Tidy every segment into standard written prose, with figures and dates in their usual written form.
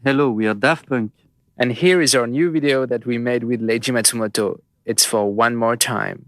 Hello, we are Daft Punk. And here is our new video that we made with Leiji Matsumoto. It's for One More Time.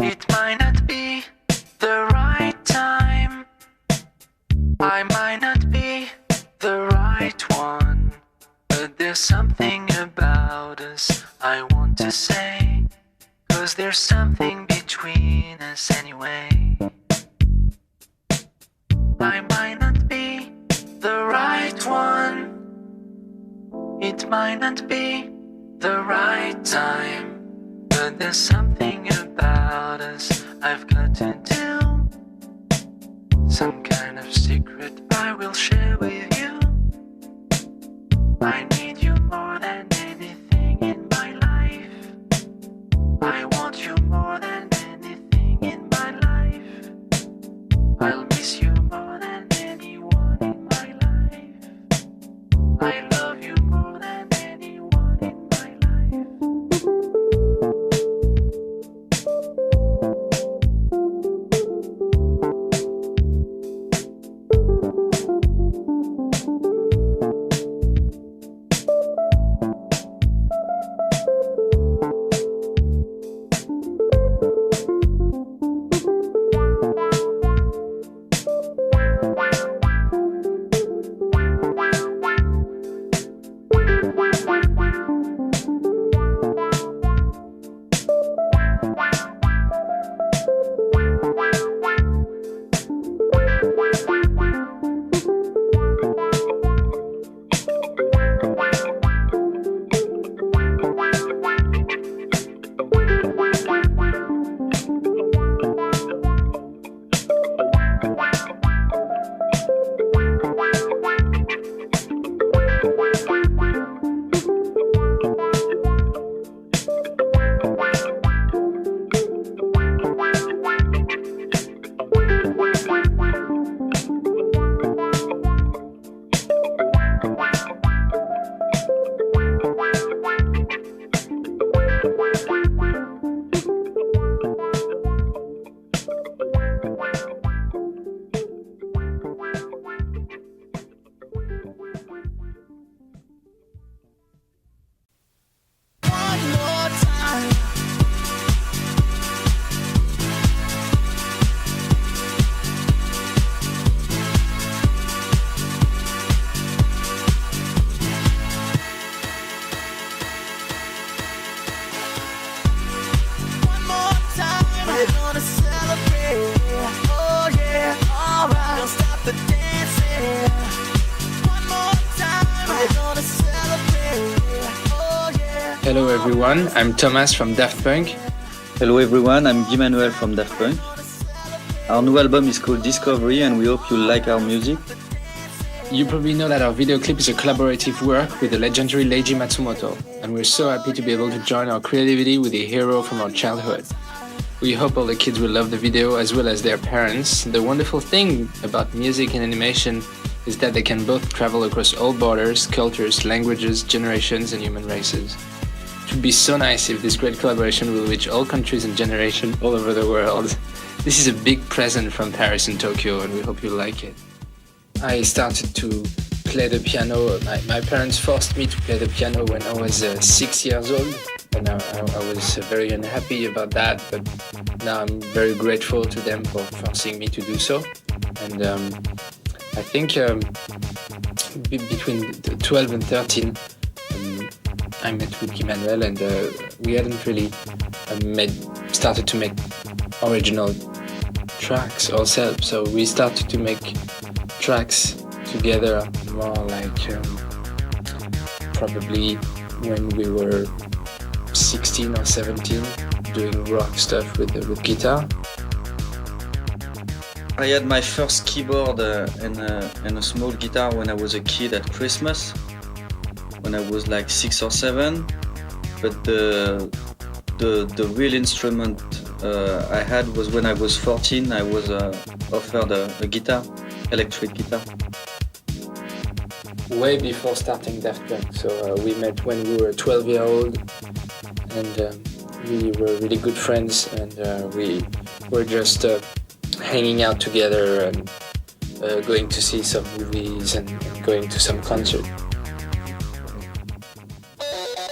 It might not be the right time. I might not be the right one. But there's something about us I want to say. 'Cause there's something between us anyway. I might not be the right one. It might not be the right time. But there's something about us I've got to do. Some kind of secret I will share with you. I need you more than anything in my life. I want you more than anything in my life. I'll miss you more than anyone in my life. I love you more than anyone in my life. We're gonna celebrate. Oh yeah, alright. Don't stop the dancing. One more time. We're gonna celebrate. Oh yeah. Hello everyone, I'm Thomas from Daft Punk. Hello everyone, I'm Guy Manuel from Daft Punk. Our new album is called Discovery and we hope you like our music. You probably know that our video clip is a collaborative work with the legendary Leiji Matsumoto, and we're so happy to be able to join our creativity with a hero from our childhood. We hope all the kids will love the video as well as their parents. The wonderful thing about music and animation is that they can both travel across all borders, cultures, languages, generations, and human races. It would be so nice if this great collaboration will reach all countries and generations all over the world. This is a big present from Paris and Tokyo, and we hope you like it. I started to play the piano. My parents forced me to play the piano when I was 6 years old, and I was very unhappy about that, but now I'm very grateful to them for forcing me to do so. And I think between 12 and 13, I met with Emmanuel, and we hadn't really started to make original tracks ourselves. So we started to make tracks together more like probably when we were 16 or 17, doing rock stuff with guitar. I had my first keyboard and a small guitar when I was a kid at Christmas, when I was like 6 or 7. But the real instrument I had was when I was 14. I was offered a guitar, electric guitar. Way before starting Daft Punk. So we met when we were 12 years old, and we were really good friends, and we were just hanging out together and going to see some movies and going to some concert.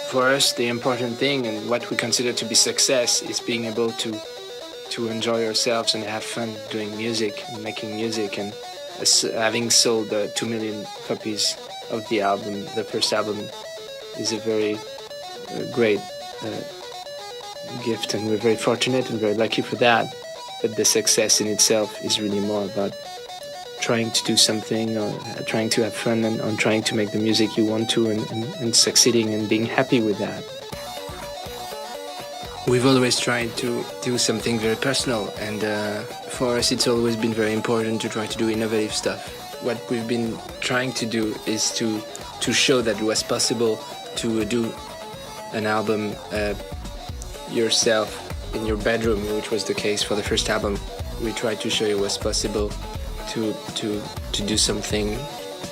For us, the important thing and what we consider to be success is being able to enjoy ourselves and have fun doing music and making music. And having sold 2 million copies of the album, the first album, is a very great gift, and we're very fortunate and very lucky for that. But the success in itself is really more about trying to do something, or trying to have fun, and on trying to make the music you want to, and succeeding and being happy with that. We've always tried to do something very personal, and for us it's always been very important to try to do innovative stuff. What we've been trying to do is to show that it was possible to do an album yourself in your bedroom, which was the case for the first album. We tried to show it was possible to do something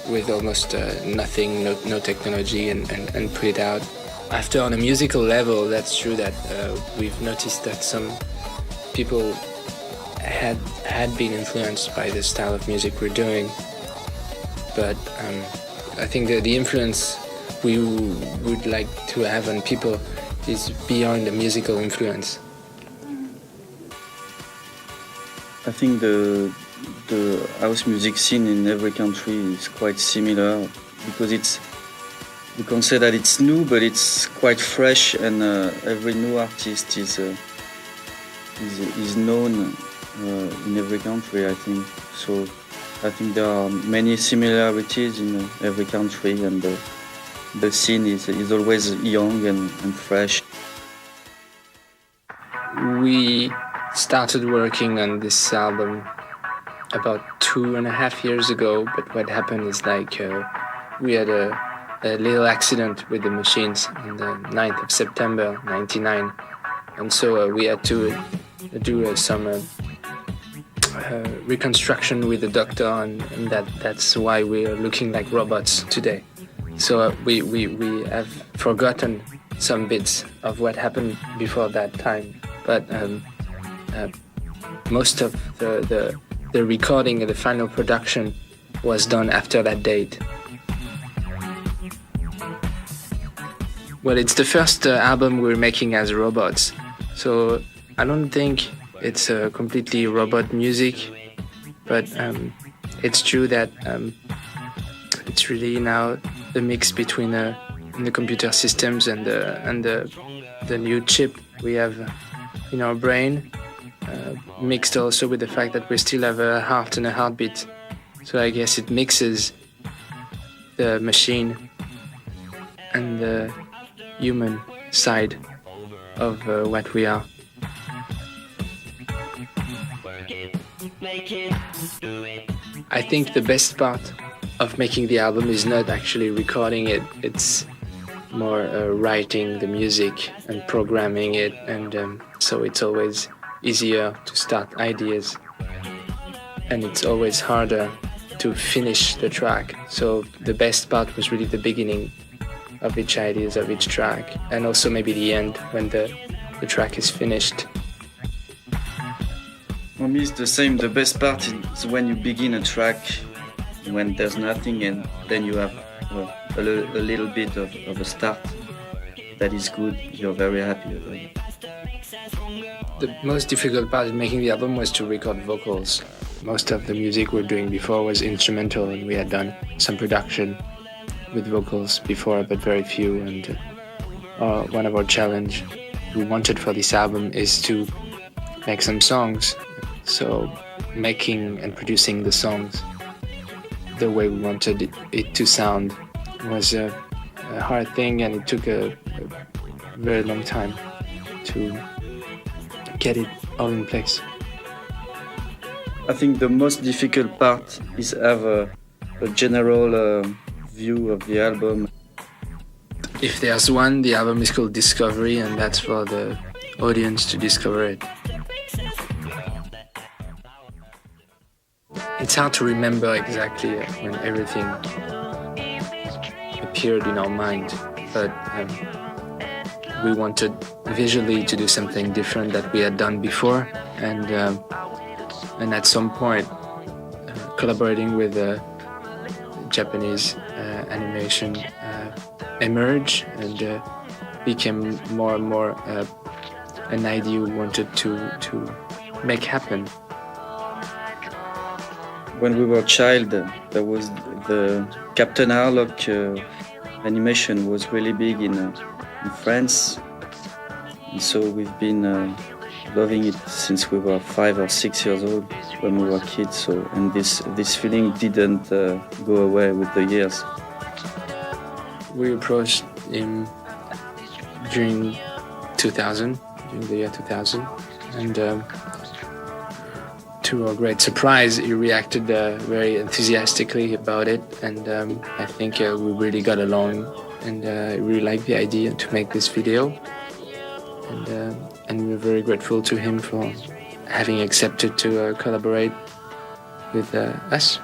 with almost nothing, no technology, and put it out. After, on a musical level, that's true that we've noticed that some people had been influenced by the style of music we're doing, but I think that the influence we would like to have on people is beyond the musical influence. I think the house music scene in every country is quite similar, because you can say that it's new, but it's quite fresh, and every new artist is known in every country, I think. So I think there are many similarities in every country, and the scene is always young and fresh. We started working on this album about 2.5 years ago, but what happened is we had a little accident with the machines on the 9th of September 99, and so we had to do some reconstruction with the doctor, and that's why we are looking like robots today. So we have forgotten some bits of what happened before that time, but most of the recording and the final production was done after that date. Well, it's the first album we're making as robots, so I don't think it's completely robot music, but it's true that it's really now the mix between the computer systems and the new chip we have in our brain, mixed also with the fact that we still have a heart and a heartbeat. So I guess it mixes the machine and the human side of what we are. I think the best part of making the album is not actually recording it, it's more writing the music and programming it, and so it's always easier to start ideas, and it's always harder to finish the track. So the best part was really the beginning of each ideas of each track, and also maybe the end when the track is finished. For me, it's the same. The best part is when you begin a track, when there's nothing, and then you have a little bit of a start that is good. You're very happy about it. The most difficult part in making the album was to record vocals. Most of the music we were doing before was instrumental, and we had done some production with vocals before, but very few. And one of our challenge we wanted for this album is to make some songs. So making and producing the songs the way we wanted it to sound was a hard thing, and it took a very long time to get it all in place. I think the most difficult part is have a general view of the album. If there's one, the album is called Discovery, and that's for the audience to discover it. It's hard to remember exactly when everything appeared in our mind, but we wanted visually to do something different that we had done before, and at some point collaborating with Japanese animation emerged and became more and more an idea we wanted to make happen. When we were a child, there was the Captain Harlock animation was really big in France, and so we've been loving it since we were 5 or 6 years old when we were kids. So, and this feeling didn't go away with the years. We approached him during the year 2000, and to our great surprise, he reacted very enthusiastically about it, and I think we really got along, and I really liked the idea to make this video, and we're very grateful to him for having accepted to collaborate with us.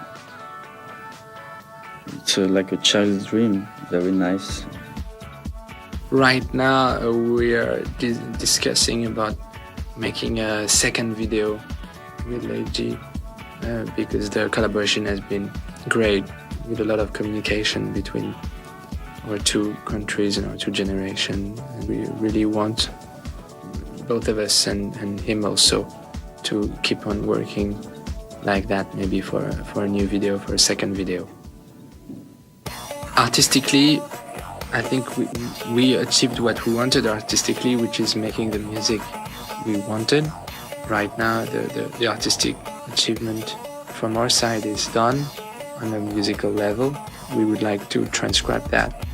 It's like a child's dream, very nice. Right now we are discussing about making a second video with Leiji, because the collaboration has been great, with a lot of communication between our two countries and our two generations. And we really want, both of us and him also, to keep on working like that, maybe for a new video, for a second video. Artistically, I think we achieved what we wanted artistically, which is making the music we wanted. Right now, the artistic achievement from our side is done on a musical level. We would like to transcribe that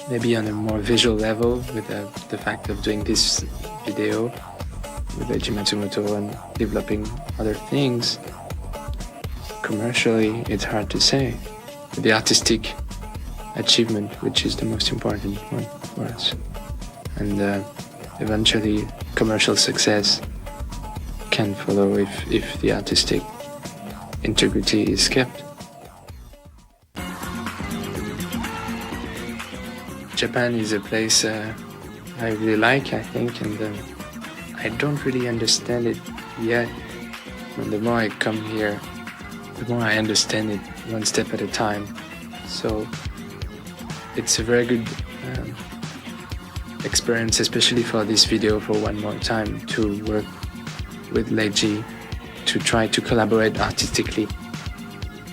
maybe on a more visual level, with the fact of doing this video with Eiji Matsumoto and developing other things. Commercially, it's hard to say. The artistic achievement, which is the most important one for us. And eventually, commercial success can follow if the artistic integrity is kept. Japan is a place I really like, I think, and I don't really understand it yet. And the more I come here, the more I understand it one step at a time. So it's a very good experience, especially for this video, for one more time, to work with Leiji, to try to collaborate artistically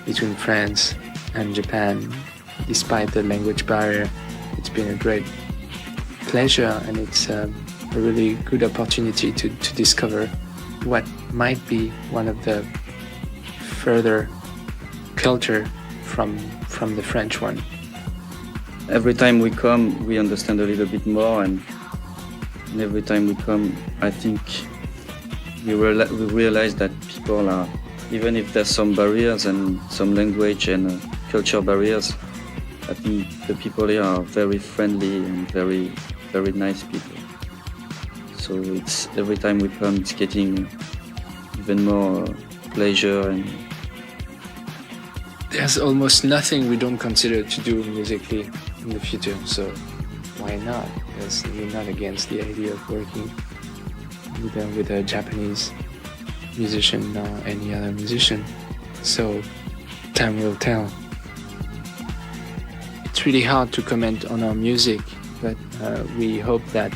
between France and Japan. Despite the language barrier, it's been a great pleasure, and it's a really good opportunity to discover what might be one of the further culture from the French one. Every time we come, we understand a little bit more, and every time we come, I think we realize that people are, even if there's some barriers and some language and culture barriers, I think the people here are very friendly and very, very nice people. So it's every time we come, it's getting even more pleasure. And there's almost nothing we don't consider to do musically in the future, so why not? Because we're not against the idea of working with a Japanese musician or any other musician. So time will tell. It's really hard to comment on our music, but we hope that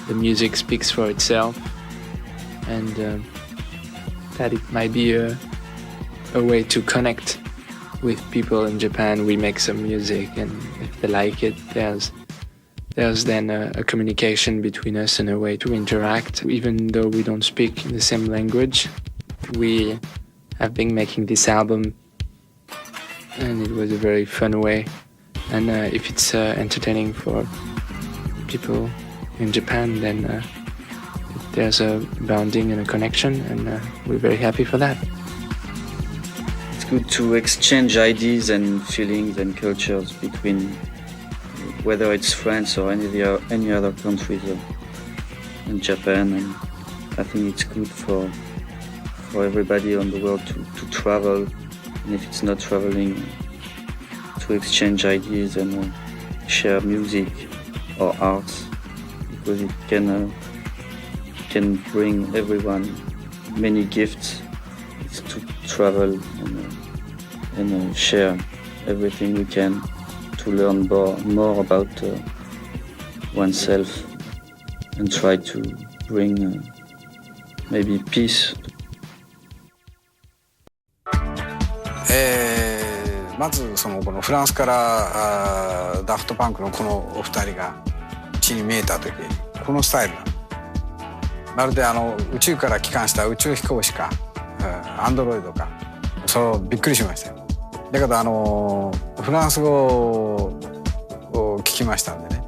the music speaks for itself, and that it might be a way to connect with people in Japan. We make some music, and if they like it, there's then a communication between us and a way to interact. Even though we don't speak the same language, we have been making this album, and it was a very fun way. And if it's entertaining for people in Japan, then there's a bonding and a connection, and we're very happy for that. It's good to exchange ideas and feelings and cultures between, whether it's France or any other countries in Japan, and I think it's good for everybody on the world to travel, and if it's not traveling, to exchange ideas and share music or arts, because it can bring everyone many gifts. It's to travel and share everything we can to learn more about oneself and try to bring maybe peace. まずこのフランスからダフトパンクのこのお二人が地に見えた時、このスタイルまるで宇宙から帰還した宇宙飛行士かアンドロイドか、そうびっくりしましたよ。だけどフランス語を聞きましたんでね、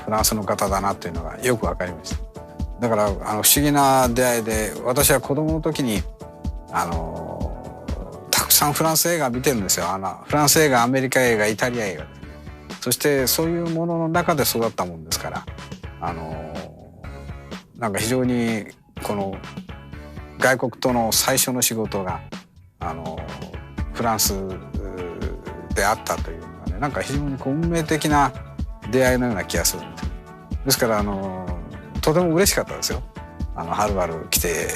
フランスの方だなというのがよくわかりました。だから不思議な出会いで、私は子供の時にたくさんフランス映画見てるんですよ。フランス映画、アメリカ映画、イタリア映画、そしてそういうものの中で育ったもんですから、なんか非常にこの外国との最初の仕事がフランスであったというのがね、なんか非常に運命的な出会いのような気がするんです。ですからとても嬉しかったですよ。はるばる来て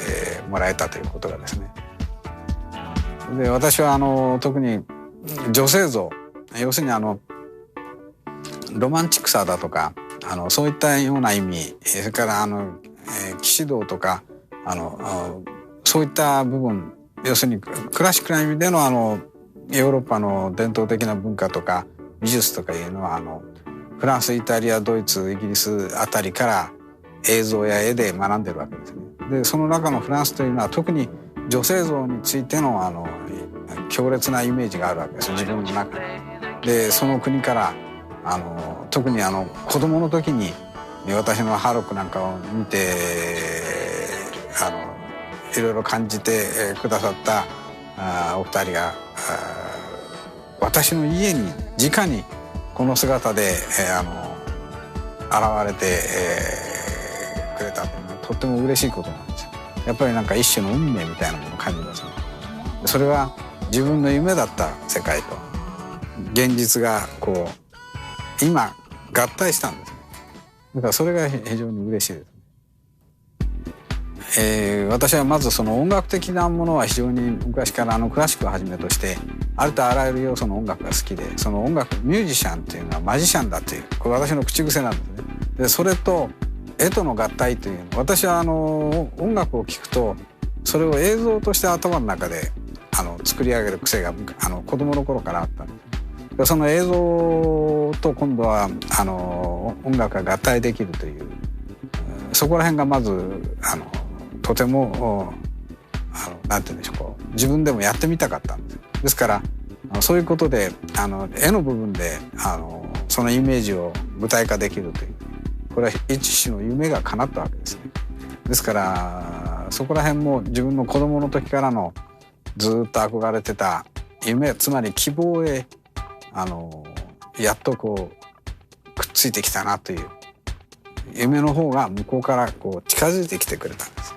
もらえたということがですね。で、私は特に女性像、要するにロマンチックさだとかそういったような意味、それから騎士道とかそういった部分、要するにクラシックな意味でのヨーロッパの伝統的な文化とか美術とかいうのはフランス、イタリア、ドイツ、イギリスあたりから映像や絵で学んでるわけですね。で、その中のフランスというのは特に女性像についての強烈なイメージがあるわけです、自分の中で。その国から特に子供の時に私のハロックなんかを見ていろいろ感じてくださったお二人が私の家に直にこの姿で現れてくれたっていうのはとっても嬉しいことなんですよ。やっぱりなんか一種の運命みたいなものを感じますね。それは自分の夢だった世界と現実が今合体したんです。だからそれが非常に嬉しいです。私はまずその音楽的なものは非常に昔からクラシックをはじめとしてありとあらゆる要素の音楽が好きで、その音楽ミュージシャンっていうのはマジシャンだという、これ私の口癖なんですね。でそれと絵との合体というの、私は音楽を聴くとそれを映像として頭の中で作り上げる癖が子供の頃からあったんです。でその映像と今度は音楽が合体できるという、そこら辺がまずとてもなんて言うんでしょう、自分でもやってみたかったんです。ですからそういうことで絵の部分でそのイメージを具体化できるという、これは一種の夢が叶ったわけですね。ですからそこら辺も自分の子供の時からのずっと憧れてた夢、つまり希望へやっとくっついてきたなという夢の方が向こうから近づいてきてくれたんです。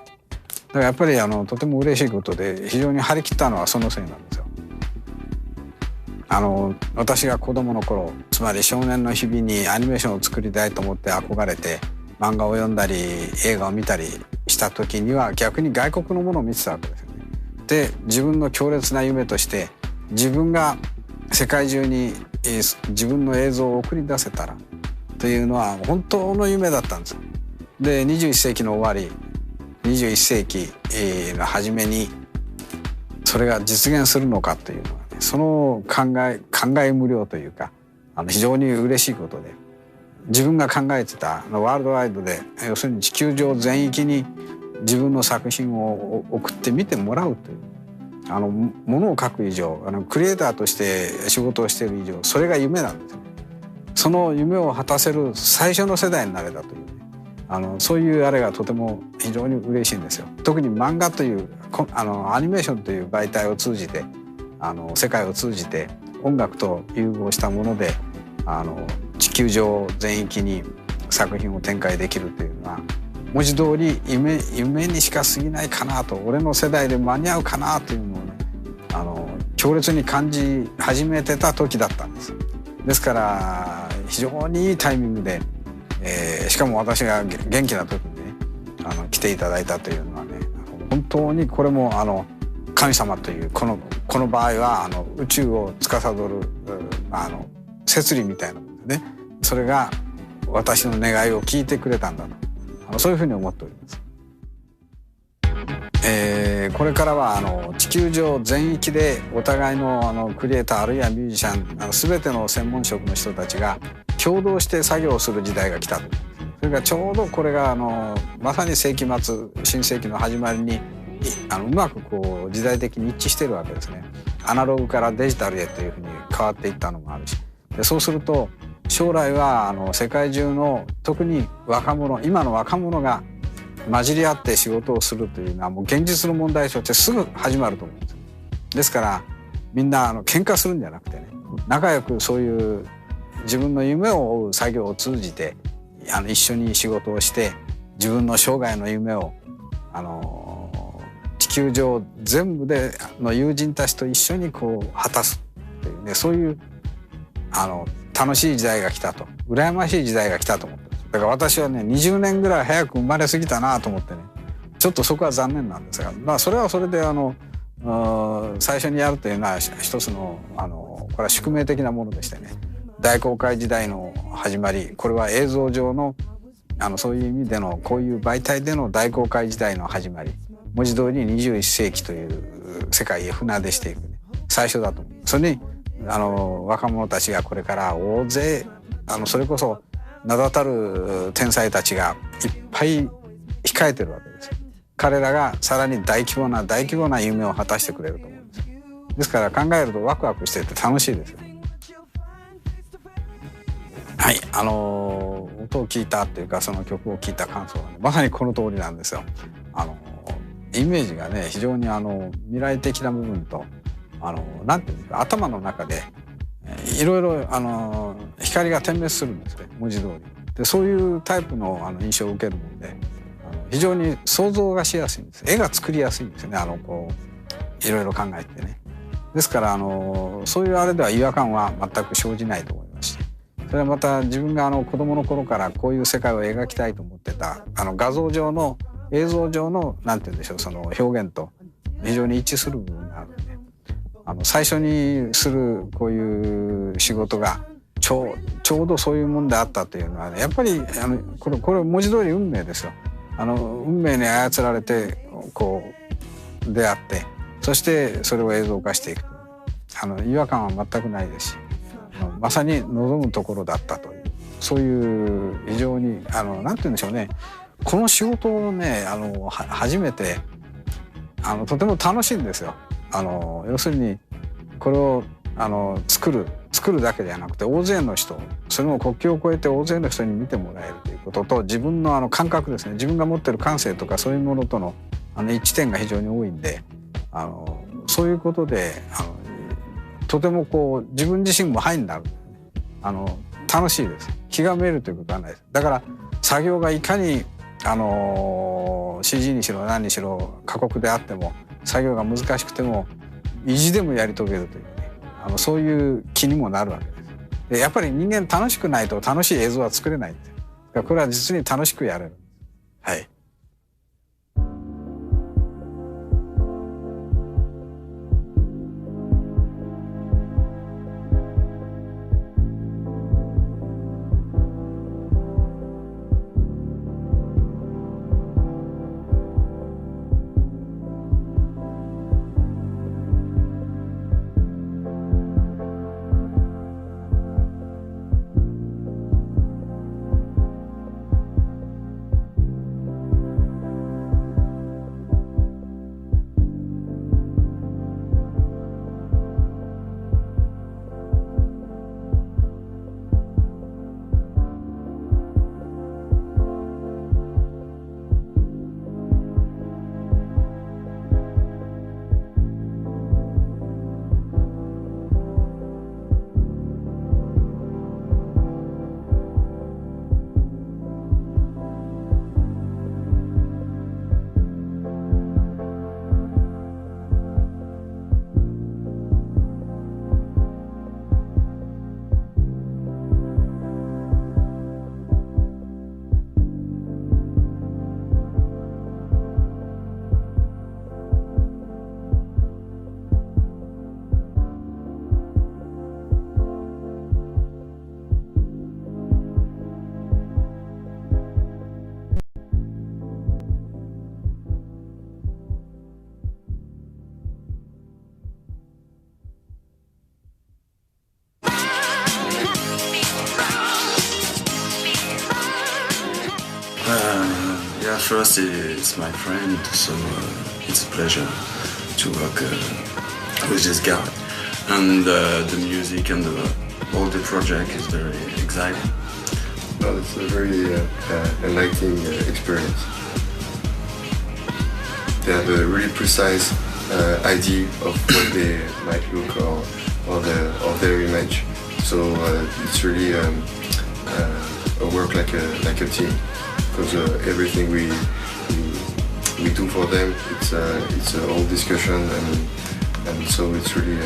だからやっぱりとても嬉しいことで、非常に張り切ったのはそのせいなんですよ。私が子供の頃、つまり少年の日々にアニメーションを作りたいと思って憧れて漫画を読んだり映画を見たりした時には逆に外国のものを見てたわけですよね。で自分の強烈な夢として自分が世界中に自分の映像を送り出せたらというのは本当の夢だったんです。で21世紀の終わり21世紀の初めにそれが実現するのかというのは、ね、その考え無量というか非常に嬉しいことで、自分が考えてたワールドワイドで要するに地球上全域に自分の作品を送って見てもらうというものを書く以上クリエイターとして仕事をしている以上それが夢なんですね。その夢を果たせる最初の世代になれたという、ね、そういうあれがとても非常に嬉しいんですよ。特に漫画というアニメーションという媒体を通じて世界を通じて音楽と融合したもので地球上全域に作品を展開できるというのは文字通り夢にしか過ぎないかなと、俺の世代で間に合うかなというのをね強烈に感じ始めてた時だったんです。ですから非常にいいタイミングで、しかも私が元気な時にね来ていただいたというのはね本当にこれも神様というこの場合は宇宙を司る摂理みたいなものでね、それが私の願いを聞いてくれたんだとそういうふうに思っております。これからは地球上全域でお互いのクリエイターあるいはミュージシャン全ての専門職の人たちが共同して作業をする時代が来たと。それからちょうどこれがまさに世紀末新世紀の始まりにうまくこう時代的に一致しているわけですね。アナログからデジタルへというふうに変わっていったのもあるし、でそうすると将来は世界中の特に今の若者が混じり合って仕事をするというのはもう現実の問題としてすぐ始まると思うんです。ですからみんな喧嘩するんじゃなくてね、仲良くそういう自分の夢を追う作業を通じて一緒に仕事をして自分の生涯の夢を地球上全部での友人たちと一緒にこう果たすというね、そういう楽しい時代が来たと、羨ましい時代が来たと思ってます。だから私はね20年ぐらい早く生まれすぎたなと思ってね、ちょっとそこは残念なんですが、それはそれで最初にやるというのは一つのこれは宿命的なものでしてね、大航海時代の始まり、これは映像上のそういう意味でのこういう媒体での大航海時代の始まり、文字通り21世紀という世界へ船出していく、ね、最初だと思う。それに若者たちがこれから大勢それこそ名だたる天才たちがいっぱい控えてるわけです。彼らがさらに大規模な夢を果たしてくれると思うんです。ですから考えるとワクワクしてて楽しいですよ。はい、音を聞いたっていうかその曲を聴いた感想は、ね、まさにこの通りなんですよ。イメージがね非常に未来的な部分となんていうんですか、頭の中でいろいろ光が点滅するんですね、文字通りで。そういうタイプの印象を受けるもんで非常に想像がしやすいんです。絵が作りやすいんですよね、こういろいろ考えてね。ですからそういうあれでは違和感は全く生じないと思いますし、それはまた自分が子供の頃からこういう世界を描きたいと思ってた画像上の映像上のなんて言うんでしょう、その表現と非常に一致する部分があるんで、最初にするこういう仕事がちょうどそういうもんであったというのは、ね、やっぱりこれ文字通り運命ですよ。運命に操られてこう出会って、そしてそれを映像化していく。違和感は全くないですし、まさに望むところだったという、そういう非常になんて言うんでしょうね、この仕事をね初めてとても楽しいんですよ。要するにこれを作るだけではなくて大勢の人、それも国境を越えて大勢の人に見てもらえるということと、自分の感覚ですね、自分が持ってる感性とかそういうものとの一致点が非常に多いんで、そういうことでとてもこう自分自身もハイになる、楽しいです。気がめいるということはないです。だから作業がいかにCG にしろ何にしろ過酷であっても作業が難しくても意地でもやり遂げるというね、そういう気にもなるわけです。でやっぱり人間楽しくないと楽しい映像は作れないんですよ。これは実に楽しくやれる。はい。Yeah, first it's my friend, so it's a pleasure to work with this guy. And the music and all the project is very exciting. Well, it's a very enlightening experience. They have a really precise idea of what they might look or their image. So it's really a work like a team. Because everything we do for them, it's a whole discussion, and so it's really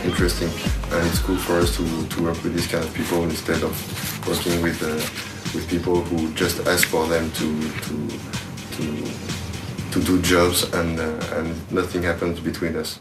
interesting, and it's cool for us to work with these kind of people instead of working with people who just ask for them to do jobs and nothing happens between us.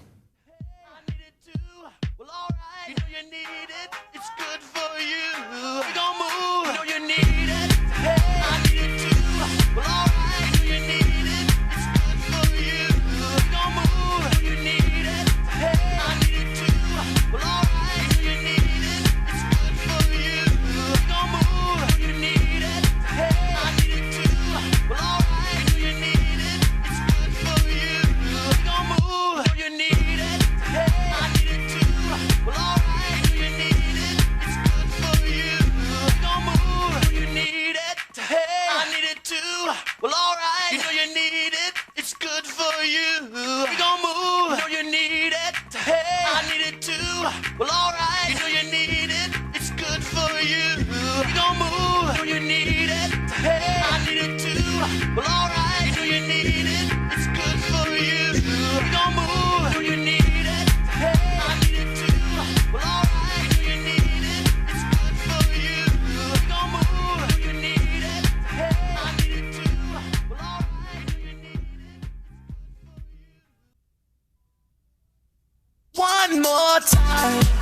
One more time.